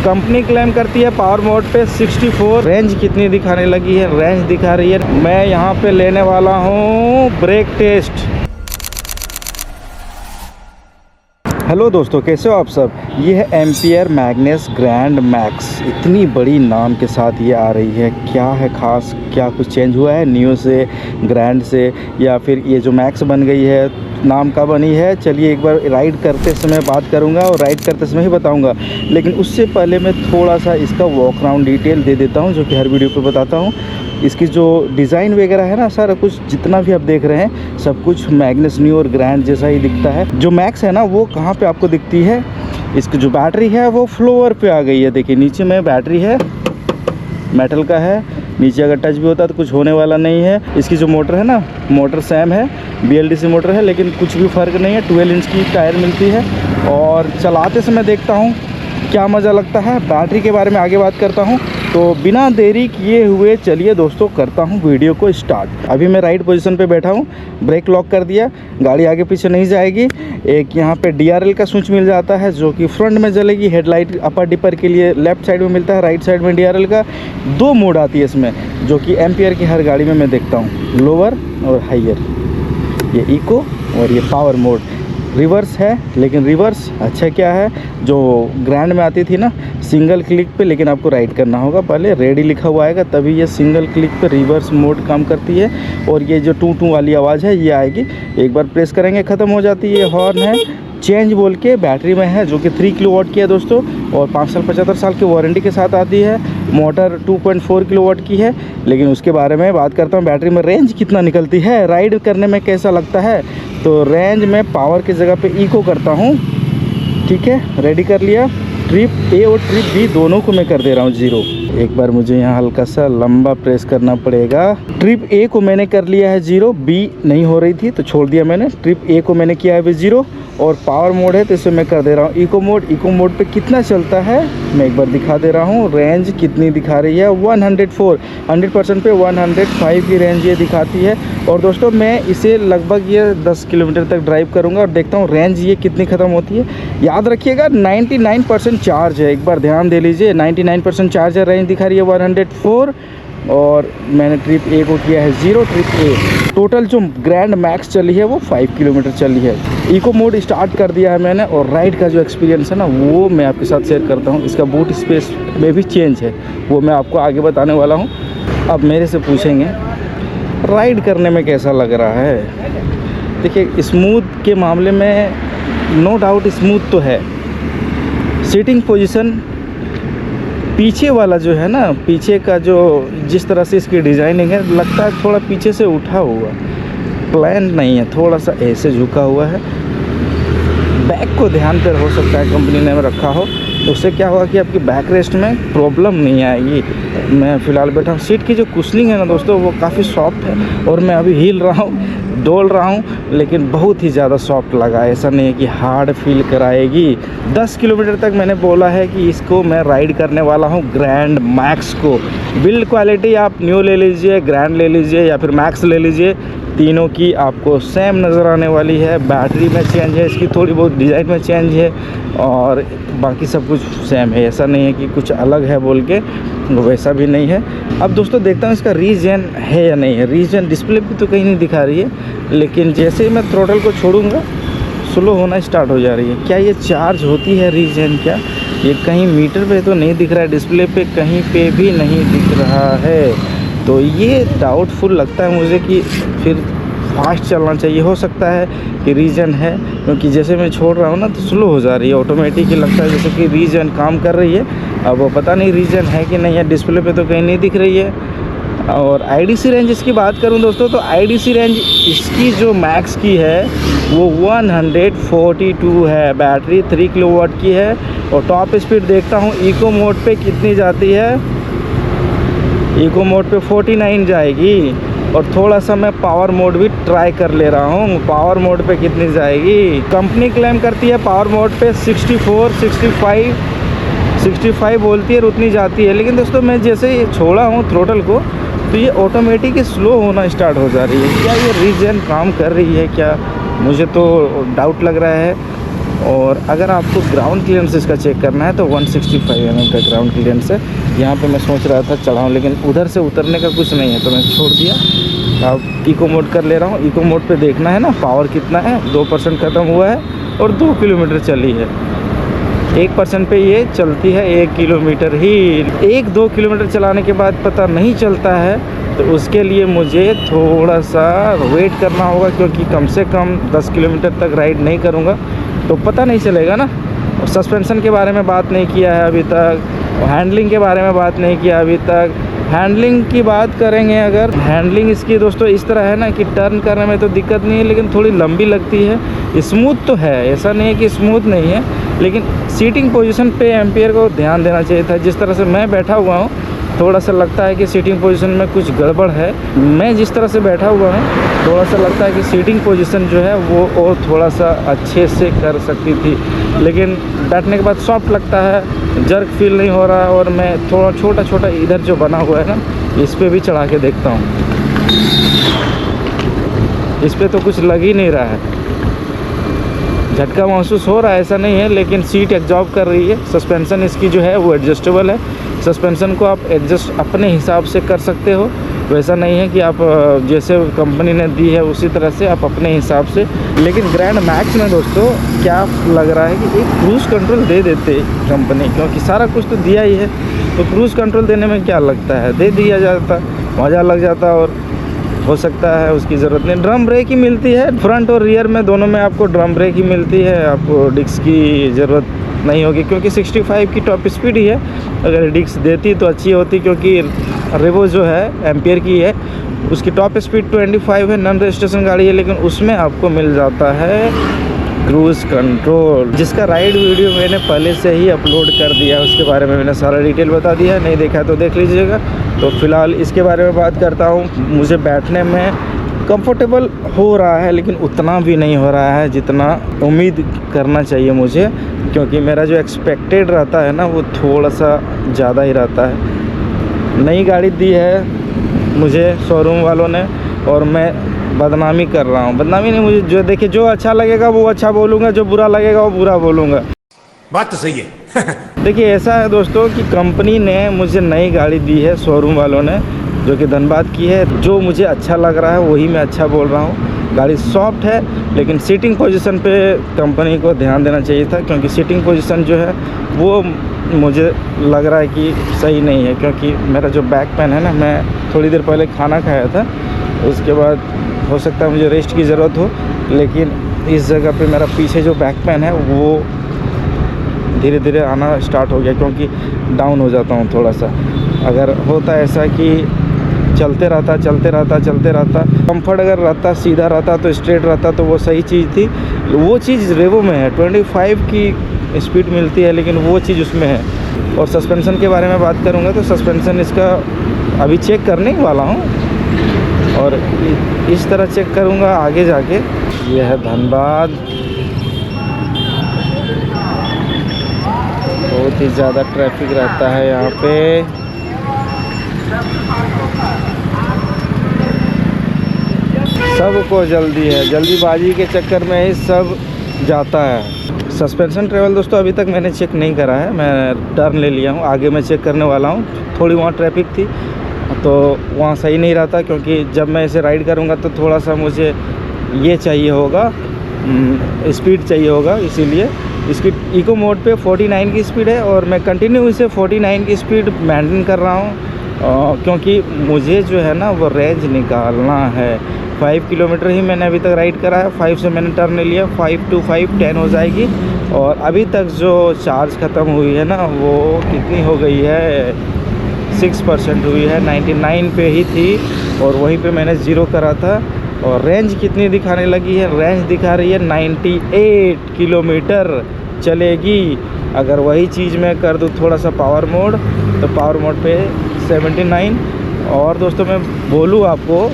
Company claim करती है power mode पे 64। रेंज कितनी दिखाने लगी है, रेंज दिखा रही है। मैं यहाँ पे लेने वाला हूँ ब्रेक टेस्ट। हेलो दोस्तों, कैसे हो आप सब। ये है एम्पियर मैग्नस ग्रैंड मैक्स। इतनी बड़ी नाम के साथ ये आ रही है, क्या है खास, क्या कुछ चेंज हुआ है न्यू से, ग्रैंड से, या फिर ये जो मैक्स बन गई है नाम का बनी है। चलिए एक बार राइड करते समय बात करूंगा और राइड करते समय ही बताऊंगा, लेकिन उससे पहले मैं थोड़ा सा इसका वॉक राउंड डिटेल दे देता हूं, जो कि हर वीडियो पे बताता हूं। इसकी जो डिज़ाइन वगैरह है ना, सारा कुछ जितना भी आप देख रहे हैं सब कुछ मैग्नस न्यू और ग्रैंड जैसा ही दिखता है। जो मैक्स है ना वो कहाँ पे आपको दिखती है, इसकी जो बैटरी है वो फ्लोर पे आ गई है। देखिए नीचे में बैटरी है, मेटल का है, नीचे अगर टच भी होता है तो कुछ होने वाला नहीं है। इसकी जो मोटर है ना, मोटर सेम है, BLDC मोटर है, लेकिन कुछ भी फ़र्क नहीं है। 12 इंच की टायर मिलती है और चलाते समय देखता हूँ क्या मज़ा लगता है। बैटरी के बारे में आगे बात करता हूँ, तो बिना देरी किए हुए चलिए दोस्तों करता हूँ वीडियो को स्टार्ट। अभी मैं राइट पोजीशन पे बैठा हूँ, ब्रेक लॉक कर दिया, गाड़ी आगे पीछे नहीं जाएगी। एक यहाँ पे DRL का स्विच मिल जाता है जो कि फ्रंट में जलेगी। हेडलाइट अपर डिपर के लिए लेफ्ट साइड में मिलता है, राइट साइड में DRL का। 2 मोड आती है इसमें, जो कि एम्पियर की हर गाड़ी में मैं देखता हूँ, लोअर और हाइयर। ये इको और ये पावर मोड। रिवर्स है, लेकिन रिवर्स अच्छा क्या है, जो ग्रैंड में आती थी ना सिंगल क्लिक पे, लेकिन आपको राइड करना होगा पहले, रेडी लिखा हुआ आएगा तभी ये सिंगल क्लिक पे रिवर्स मोड काम करती है। और ये जो टू टू वाली आवाज़ है ये आएगी, एक बार प्रेस करेंगे ख़त्म हो जाती है। ये हॉर्न है चेंज बोल के, बैटरी में है जो कि 3 किलोवाट की है दोस्तों, और 5 साल 75 साल की वारंटी के साथ आती है। मोटर 2.4 किलोवाट की है, लेकिन उसके बारे में बात करता हूँ। बैटरी में रेंज कितना निकलती है, राइड करने में कैसा लगता है। तो रेंज में पावर की जगह पे इको करता हूँ, ठीक है। रेडी कर लिया, ट्रिप A और ट्रिप B दोनों को मैं कर दे रहा हूँ 0। एक बार मुझे यहाँ हल्का सा लंबा प्रेस करना पड़ेगा। ट्रिप A को मैंने कर लिया है 0, B नहीं हो रही थी तो छोड़ दिया मैंने। ट्रिप A को मैंने किया है 0, और पावर मोड है तो इसे मैं कर दे रहा हूँ इको मोड। इको मोड पे कितना चलता है मैं एक बार दिखा दे रहा हूँ। रेंज कितनी दिखा रही है, 104, 100% पे 105 की रेंज ये दिखाती है। और दोस्तों मैं इसे लगभग ये 10 किलोमीटर तक ड्राइव करूँगा और देखता हूँ रेंज ये कितनी ख़त्म होती है। याद रखिएगा 99% चार्ज है, एक बार ध्यान दे लीजिए। 99% चार्ज है, रेंज दिखा रही है 104, और मैंने ट्रिप A को किया है 0। ट्रिप A टोटल जो ग्रैंड मैक्स चली है वो 5 किलोमीटर चली है। इको मोड स्टार्ट कर दिया है मैंने, और राइड का जो एक्सपीरियंस है ना वो मैं आपके साथ शेयर करता हूँ। इसका बूट स्पेस में भी चेंज है, वो मैं आपको आगे बताने वाला हूँ। अब मेरे से पूछेंगे राइड करने में कैसा लग रहा है। देखिए स्मूथ के मामले में नो डाउट स्मूथ तो है। सीटिंग पोजीशन पीछे वाला जो है ना, पीछे का जो जिस तरह से इसकी डिज़ाइनिंग है, लगता है थोड़ा पीछे से उठा हुआ, प्लान नहीं है, थोड़ा सा ऐसे झुका हुआ है। बैक को ध्यान पर हो सकता है कंपनी ने रखा हो, तो उससे क्या होगा कि आपकी बैक रेस्ट में प्रॉब्लम नहीं आएगी। मैं फ़िलहाल बैठा हूँ, सीट की जो कुशनिंग है ना दोस्तों वो काफ़ी सॉफ्ट है, और मैं अभी हिल रहा हूँ, डोल रहा हूँ, लेकिन बहुत ही ज़्यादा सॉफ्ट लगा है। ऐसा नहीं है कि हार्ड फील कराएगी। 10 किलोमीटर तक मैंने बोला है कि इसको मैं राइड करने वाला हूँ ग्रैंड मैक्स को। बिल्ड क्वालिटी आप न्यू ले लीजिए, ग्रैंड ले लीजिए या फिर मैक्स ले लीजिए, तीनों की आपको सेम नज़र आने वाली है। बैटरी में चेंज है, इसकी थोड़ी बहुत डिज़ाइन में चेंज है, और बाकी सब कुछ सेम है। ऐसा नहीं है कि कुछ अलग है बोल के, वैसा भी नहीं है। अब दोस्तों देखता हूँ इसका रीजन है या नहीं है। रीजन डिस्प्ले पे तो कहीं नहीं दिखा रही है, लेकिन जैसे ही मैं थ्रोटल को छोड़ूंगा स्लो होना स्टार्ट हो जा रही है। क्या ये चार्ज होती है रीजन? क्या ये कहीं मीटर पे तो नहीं दिख रहा है, डिस्प्ले पे कहीं पे भी नहीं दिख रहा है, तो ये डाउटफुल लगता है मुझे कि फिर फास्ट चलना चाहिए। हो सकता है कि रीजन है, क्योंकि जैसे मैं छोड़ रहा हूँ ना तो स्लो हो जा रही है ऑटोमेटिक ही, लगता है जैसे कि रीजन काम कर रही है। अब वो पता नहीं रीजन है कि नहीं है, डिस्प्ले पे तो कहीं नहीं दिख रही है। और IDC रेंज इसकी बात करूं दोस्तों, तो IDC रेंज इसकी जो मैक्स की है वो 142 है। बैटरी 3 किलोवाट की है, और टॉप स्पीड देखता हूं इको मोड पे कितनी जाती है। इको मोड पे 49 जाएगी, और थोड़ा सा मैं पावर मोड भी ट्राई कर ले रहा हूँ। पावर मोड पे कितनी जाएगी, कंपनी क्लेम करती है पावर मोड पे 64, 65 बोलती है, और उतनी जाती है। लेकिन दोस्तों मैं जैसे ही छोड़ा हूँ थ्रोटल को तो ये ऑटोमेटिक स्लो होना स्टार्ट हो जा रही है। क्या ये रीजन काम कर रही है क्या, मुझे तो डाउट लग रहा है। और अगर आपको ग्राउंड क्लियरेंस इसका चेक करना है तो 165 mm का ग्राउंड क्लियरेंस है। यहाँ पे मैं सोच रहा था चढ़ाऊँ, लेकिन उधर से उतरने का कुछ नहीं है तो मैं छोड़ दिया। अब इको मोड कर ले रहा हूँ। इको मोड पे देखना है ना पावर कितना है, 2% ख़त्म हुआ है और 2 किलोमीटर चली है। 1% पे ये चलती है 1 किलोमीटर ही। 1-2 किलोमीटर चलाने के बाद पता नहीं चलता है तो उसके लिए मुझे थोड़ा सा वेट करना होगा, क्योंकि कम से कम 10 किलोमीटर तक राइड नहीं करूँगा तो पता नहीं चलेगा ना। और सस्पेंशन के बारे में बात नहीं किया है अभी तक, हैंडलिंग के बारे में बात नहीं किया अभी तक। हैंडलिंग की बात करेंगे अगर, हैंडलिंग इसकी दोस्तों इस तरह है ना कि टर्न करने में तो दिक्कत नहीं है, लेकिन थोड़ी लंबी लगती है। स्मूथ तो है, ऐसा नहीं है कि स्मूथ नहीं है, लेकिन सीटिंग पोजीशन पे एम्पियर को ध्यान देना चाहिए था। जिस तरह से मैं बैठा हुआ हूँ थोड़ा सा लगता है कि सीटिंग पोजीशन में कुछ गड़बड़ है। मैं जिस तरह से बैठा हुआ हूँ थोड़ा सा लगता है कि सीटिंग पोजीशन जो है वो और थोड़ा सा अच्छे से कर सकती थी, लेकिन बैठने के बाद सॉफ्ट लगता है, जर्क फील नहीं हो रहा है। और मैं थोड़ा छोटा छोटा इधर जो बना हुआ है ना, इस पर भी चढ़ा के देखता हूँ, इस पर तो कुछ लग ही नहीं रहा है। झटका महसूस हो रहा है ऐसा नहीं है, लेकिन सीट एब्जॉर्ब कर रही है। सस्पेंशन इसकी जो है वो एडजस्टेबल है। सस्पेंशन को आप एडजस्ट अपने हिसाब से कर सकते हो, वैसा नहीं है कि आप जैसे कंपनी ने दी है उसी तरह से आप अपने हिसाब से। लेकिन ग्रैंड मैक्स में दोस्तों क्या लग रहा है कि एक क्रूज़ कंट्रोल दे देते कंपनी, क्योंकि सारा कुछ तो दिया ही है तो क्रूज़ कंट्रोल देने में क्या लगता है, दे दिया जाता, मज़ा लग जाता। और हो सकता है उसकी ज़रूरत नहीं। ड्रम ब्रेक ही मिलती है फ्रंट और रियर में, दोनों में आपको ड्रम ब्रेक ही मिलती है। आपको डिस्क की ज़रूरत नहीं होगी, क्योंकि 65 की टॉप स्पीड ही है। अगर डिस्क देती तो अच्छी होती, क्योंकि रेवो जो है एम्पियर की है, उसकी टॉप स्पीड 25 है। नॉन रजिस्ट्रेशन गाड़ी है, लेकिन उसमें आपको मिल जाता है क्रूज़ कंट्रोल, जिसका राइड वीडियो मैंने पहले से ही अपलोड कर दिया है। उसके बारे में मैंने सारा डिटेल बता दिया है, नहीं देखा है तो देख लीजिएगा। तो फ़िलहाल इसके बारे में बात करता हूँ। मुझे बैठने में कंफर्टेबल हो रहा है, लेकिन उतना भी नहीं हो रहा है जितना उम्मीद करना चाहिए मुझे, क्योंकि मेरा जो एक्सपेक्टेड रहता है ना वो थोड़ा सा ज़्यादा ही रहता है। नई गाड़ी दी है मुझे शोरूम वालों ने, और मैं बदनामी कर रहा हूँ। बदनामी नहीं, मुझे जो देखिए जो अच्छा लगेगा वो अच्छा बोलूँगा, जो बुरा लगेगा वो बुरा बोलूँगा। बात तो सही है। देखिए ऐसा है दोस्तों कि कंपनी ने मुझे नई गाड़ी दी है, शोरूम वालों ने, जो कि धनबाद की है। जो मुझे अच्छा लग रहा है वही मैं अच्छा बोल रहा हूँ। गाड़ी सॉफ्ट है, लेकिन सीटिंग पोजीशन पे कंपनी को ध्यान देना चाहिए था, क्योंकि सीटिंग पोजीशन जो है वो मुझे लग रहा है कि सही नहीं है। क्योंकि मेरा जो बैक पेन है ना, मैं थोड़ी देर पहले खाना खाया था, उसके बाद हो सकता है मुझे रेस्ट की ज़रूरत हो, लेकिन इस जगह पे मेरा पीछे जो बैक पेन है वो धीरे धीरे आना स्टार्ट हो गया, क्योंकि डाउन हो जाता हूँ थोड़ा सा। अगर होता ऐसा कि चलते रहता, कंफर्ट अगर रहता, सीधा रहता तो स्ट्रेट रहता तो वो सही चीज़ थी। वो चीज़ रेवो में है, 25 की स्पीड मिलती है, लेकिन वो चीज़ उसमें है। और सस्पेंशन के बारे में बात करूँगा तो सस्पेंशन इसका अभी चेक करने ही वाला हूँ, और इस तरह चेक करूँगा आगे जाके। यह है धनबाद, बहुत ही ज़्यादा ट्रैफिक रहता है यहाँ पे। सबको जल्दी है, जल्दीबाजी के चक्कर में ही सब जाता है। सस्पेंशन ट्रेवल दोस्तों अभी तक मैंने चेक नहीं करा है, मैं टर्न ले लिया हूँ, आगे मैं चेक करने वाला हूँ। थोड़ी वहाँ ट्रैफिक थी तो वहाँ सही नहीं रहता, क्योंकि जब मैं इसे राइड करूँगा तो थोड़ा सा मुझे ये चाहिए होगा, स्पीड चाहिए होगा। इसीलिए इसकी इको मोड पे 49 की स्पीड है, और मैं कंटिन्यू इसे 49 की स्पीड मेंटेन कर रहा हूँ, क्योंकि मुझे जो है ना वो रेंज निकालना है। 5 किलोमीटर ही मैंने अभी तक राइड करा है, 5 से मैंने टर्न ले लिया, 5 to 5 10 हो जाएगी। और अभी तक जो चार्ज ख़त्म हुई है ना वो कितनी हो गई है, 6% हुई है। 99 पे ही थी और वहीं पे मैंने 0 करा था। और रेंज कितनी दिखाने लगी है, रेंज दिखा रही है 98 किलोमीटर चलेगी। अगर वही चीज़ मैं कर दूँ थोड़ा सा पावर मोड, तो पावर मोड पे 79। और दोस्तों मैं बोलूँ आपको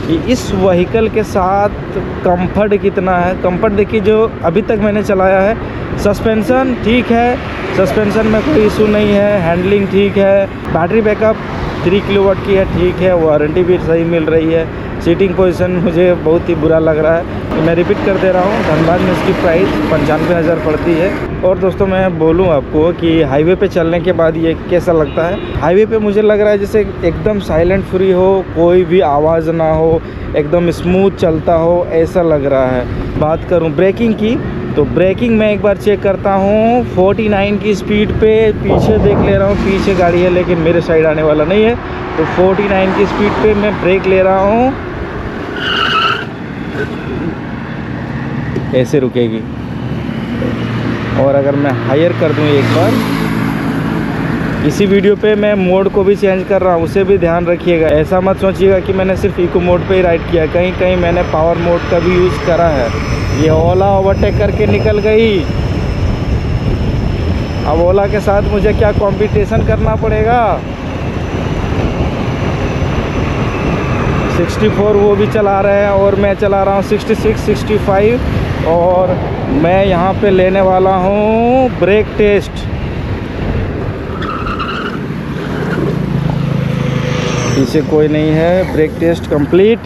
कि इस व्हीकल के साथ कंफर्ट कितना है। कंफर्ट देखिए जो अभी तक मैंने चलाया है, सस्पेंशन ठीक है, सस्पेंशन में कोई इशू नहीं है, हैंडलिंग ठीक है, बैटरी बैकअप 3 किलोवाट की है, ठीक है, वारंटी भी सही मिल रही है। सीटिंग पोजीशन मुझे बहुत ही बुरा लग रहा है। तो मैं रिपीट कर दे रहा हूँ, धनबाद में इसकी प्राइस 95,000 पड़ती है। और दोस्तों मैं बोलूँ आपको कि हाईवे पे चलने के बाद ये कैसा लगता है। हाईवे पे मुझे लग रहा है जैसे एकदम साइलेंट फ्री हो, कोई भी आवाज़ ना हो, एकदम स्मूथ चलता हो, ऐसा लग रहा है। बात करूँ ब्रेकिंग की, तो ब्रेकिंग मैं एक बार चेक करता हूँ 49 की स्पीड पे। पीछे देख ले रहा हूँ, पीछे गाड़ी है लेकिन मेरे साइड आने वाला नहीं है। तो 49 की स्पीड पे मैं ब्रेक ले रहा हूँ, ऐसे रुकेगी। और अगर मैं हायर कर दूँ एक बार, इसी वीडियो पे मैं मोड को भी चेंज कर रहा हूँ, उसे भी ध्यान रखिएगा। ऐसा मत सोचिएगा कि मैंने सिर्फ इको मोड पे ही राइड किया, कहीं कहीं मैंने पावर मोड का भी यूज़ करा है। ये ओला ओवरटेक करके निकल गई। अब ओला के साथ मुझे क्या कंपटीशन करना पड़ेगा। 64 वो भी चला रहे हैं और मैं चला रहा हूँ 66, 65। और मैं यहाँ पे लेने वाला हूँ ब्रेक टेस्ट। पीछे कोई नहीं है। Break test complete.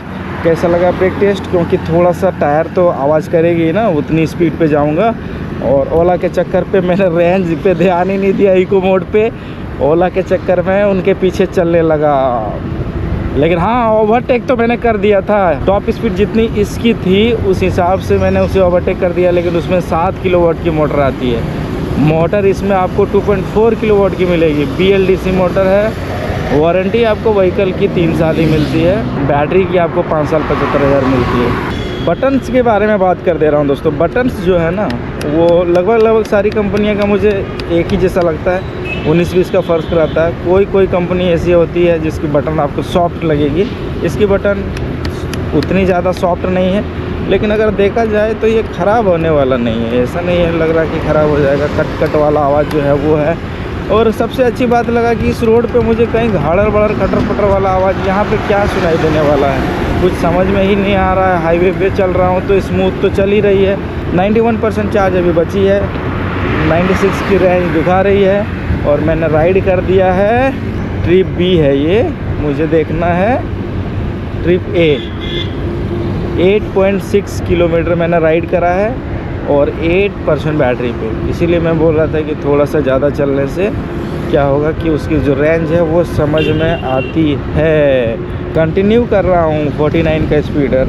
कैसा लगा ब्रेक टेस्ट, क्योंकि थोड़ा सा टायर तो आवाज़ करेगी ना, उतनी स्पीड पे जाऊंगा। और ओला के चक्कर पे मैंने रेंज पे ध्यान ही नहीं दिया, इको मोड पे। ओला के चक्कर में उनके पीछे चलने लगा। लेकिन हाँ, ओवरटेक तो मैंने कर दिया था। टॉप स्पीड जितनी इसकी थी उस हिसाब से मैंने उसे ओवरटेक कर दिया। लेकिन उसमें 7 किलोवाट की मोटर आती है। मोटर इसमें आपको 2.4 किलोवाट की मिलेगी। BLDC मोटर है। वारंटी आपको व्हीकल की 3 साल ही मिलती है। बैटरी की आपको 5 साल 75,000 मिलती है। बटन्स के बारे में बात कर दे रहा हूँ दोस्तों। बटन्स जो है ना, वो लगभग सारी कंपनियों का मुझे एक ही जैसा लगता है। 19-20 का फ़र्क रहता है। कोई कंपनी ऐसी होती है जिसकी बटन आपको सॉफ्ट लगेगी। इसकी बटन उतनी ज़्यादा सॉफ्ट नहीं है, लेकिन अगर देखा जाए तो ये ख़राब होने वाला नहीं है। ऐसा नहीं है लग रहा कि ख़राब हो जाएगा। कट कट वाला आवाज़ जो है वो है। और सबसे अच्छी बात लगा कि इस रोड पे मुझे कहीं घाड़र बड़र कटर पटर वाला आवाज़ यहाँ पे क्या सुनाई देने वाला है, कुछ समझ में ही नहीं आ रहा है। हाईवे पे चल रहा हूँ तो स्मूथ तो चल ही रही है। 91% चार्ज अभी बची है। 96 की रेंज दिखा रही है। और मैंने राइड कर दिया है, ट्रिप बी है ये, मुझे देखना है ट्रिप ए। 8.6 किलोमीटर मैंने राइड करा है और 8% बैटरी पे। इसीलिए मैं बोल रहा था कि थोड़ा सा ज़्यादा चलने से क्या होगा कि उसकी जो रेंज है वो समझ में आती है। कंटिन्यू कर रहा हूँ 49 का स्पीडर।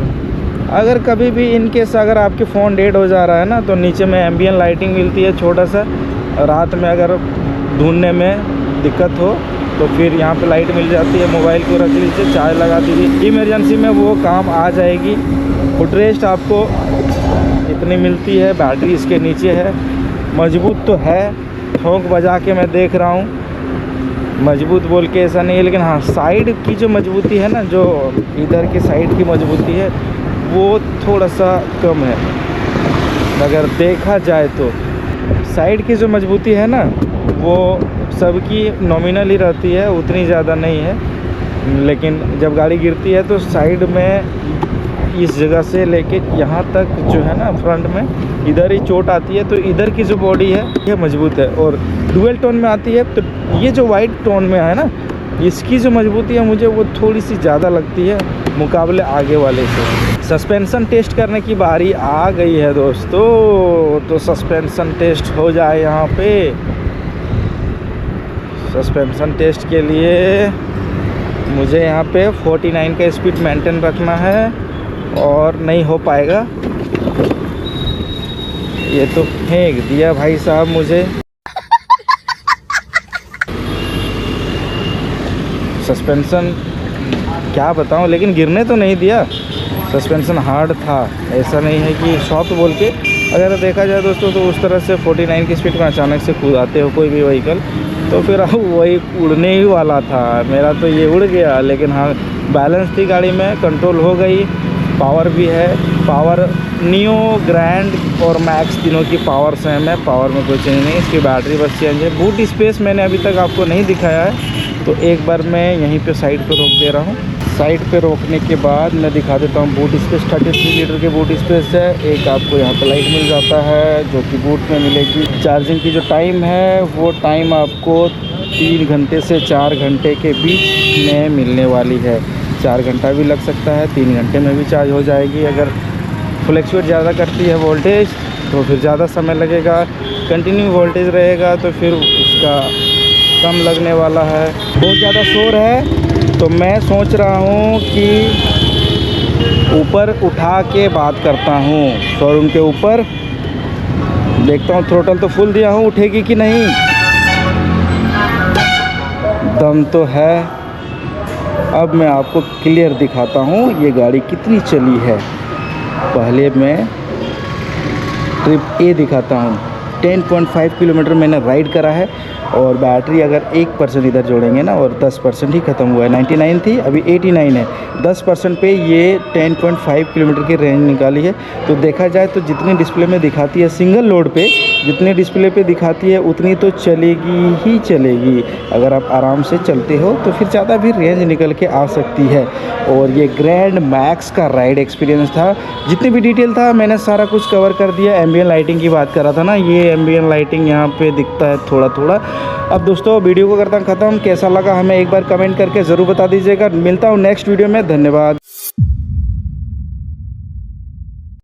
अगर कभी भी इनकेस अगर आपके फ़ोन डेड हो जा रहा है ना, तो नीचे में एम्बियन लाइटिंग मिलती है छोटा सा। रात में अगर ढूंढने में दिक्कत हो तो फिर यहाँ पे लाइट मिल जाती है। मोबाइल को रख लीजिए, चार्ज लगा दीजिए, इमरजेंसी में वो काम आ जाएगी। फुटरेस्ट आपको इतनी मिलती है। बैटरी इसके नीचे है, मजबूत तो है। ठोंक बजा के मैं देख रहा हूँ, मजबूत बोल के ऐसा नहीं है, लेकिन हाँ साइड की जो मजबूती है ना, जो इधर की साइड की मजबूती है वो थोड़ा सा कम है। अगर देखा जाए तो साइड की जो मजबूती है ना, वो सबकी नॉमिनल ही रहती है, उतनी ज़्यादा नहीं है। लेकिन जब गाड़ी गिरती है तो साइड में इस जगह से लेके यहाँ तक जो है ना, फ्रंट में इधर ही चोट आती है। तो इधर की जो बॉडी है ये मजबूत है और डुअल टोन में आती है। तो ये जो वाइट टोन में है ना, इसकी जो मजबूती है मुझे वो थोड़ी सी ज़्यादा लगती है मुकाबले आगे वाले से। सस्पेंशन टेस्ट करने की बारी आ गई है दोस्तों। तो सस्पेंशन टेस्ट हो जाए यहाँ पे। सस्पेंशन टेस्ट के लिए मुझे यहाँ पे 49 का स्पीड मेंटेन रखना है और नहीं हो पाएगा। ये तो फेंक दिया भाई साहब मुझे। सस्पेंशन क्या बताऊं, लेकिन गिरने तो नहीं दिया। सस्पेंशन हार्ड था, ऐसा नहीं है कि सॉफ्ट बोल के। अगर देखा जाए दोस्तों तो उस तरह से 49 की स्पीड में अचानक से कूदाते हो कोई भी व्हीकल, तो फिर वही उड़ने ही वाला था। मेरा तो ये उड़ गया। लेकिन हाँ, बैलेंस थी गाड़ी में, कंट्रोल हो गई। पावर भी है। पावर नियो, ग्रैंड और मैक्स तीनों की पावर सेम है। पावर में कोई चेंज नहीं, इसकी बैटरी बस चेंज है। बूट स्पेस मैंने अभी तक आपको नहीं दिखाया है, तो एक बार मैं यहीं पे साइड पे रोक दे रहा हूँ। साइड पे रोकने के बाद मैं दिखा देता हूँ बूट स्पेस। 33 लीटर के बूट स्पेस है। एक आपको यहाँ पे लाइट मिल जाता है जो कि बूट में मिलेगी। चार्जिंग की जो टाइम है वो टाइम आपको 3 घंटे से 4 घंटे के बीच में मिलने वाली है। 4 घंटा भी लग सकता है, 3 घंटे में भी चार्ज हो जाएगी। अगर फ्लक्चुएट ज़्यादा करती है वोल्टेज तो फिर ज़्यादा समय लगेगा, कंटिन्यू वोल्टेज रहेगा तो फिर उसका कम लगने वाला है। बहुत ज़्यादा शोर है तो मैं सोच रहा हूँ कि ऊपर उठा के बात करता हूँ, शोरूम के ऊपर देखता हूँ। थ्रोटल तो फुल दिया हूँ, उठेगी कि नहीं, दम तो है। अब मैं आपको क्लियर दिखाता हूँ ये गाड़ी कितनी चली है। पहले मैं ट्रिप ए दिखाता हूँ। 10.5 किलोमीटर मैंने राइड करा है और बैटरी अगर 1% इधर जोड़ेंगे ना, और 10% ही ख़त्म हुआ है। 99 थी, अभी 89 है। 10% पे ये 10.5 किलोमीटर की रेंज निकाली है। तो देखा जाए तो जितनी डिस्प्ले में दिखाती है सिंगल लोड पे, जितनी डिस्प्ले पे दिखाती है उतनी तो चलेगी ही चलेगी। अगर आप आराम से चलते हो तो फिर ज़्यादा भी रेंज निकल के आ सकती है। और ये ग्रैंड मैक्स का राइड एक्सपीरियंस था। जितनी भी डिटेल था मैंने सारा कुछ कवर कर दिया। एम्बिएंट लाइटिंग की बात कर रहा था ना, ये एम्बिएंट लाइटिंग यहाँ पे दिखता है थोड़ा थोड़ा। अब दोस्तों वीडियो को करता हूँ ख़त्म। कैसा लगा हमें एक बार कमेंट करके ज़रूर बता दीजिएगा। मिलता हूँ नेक्स्ट वीडियो में। धन्यवाद।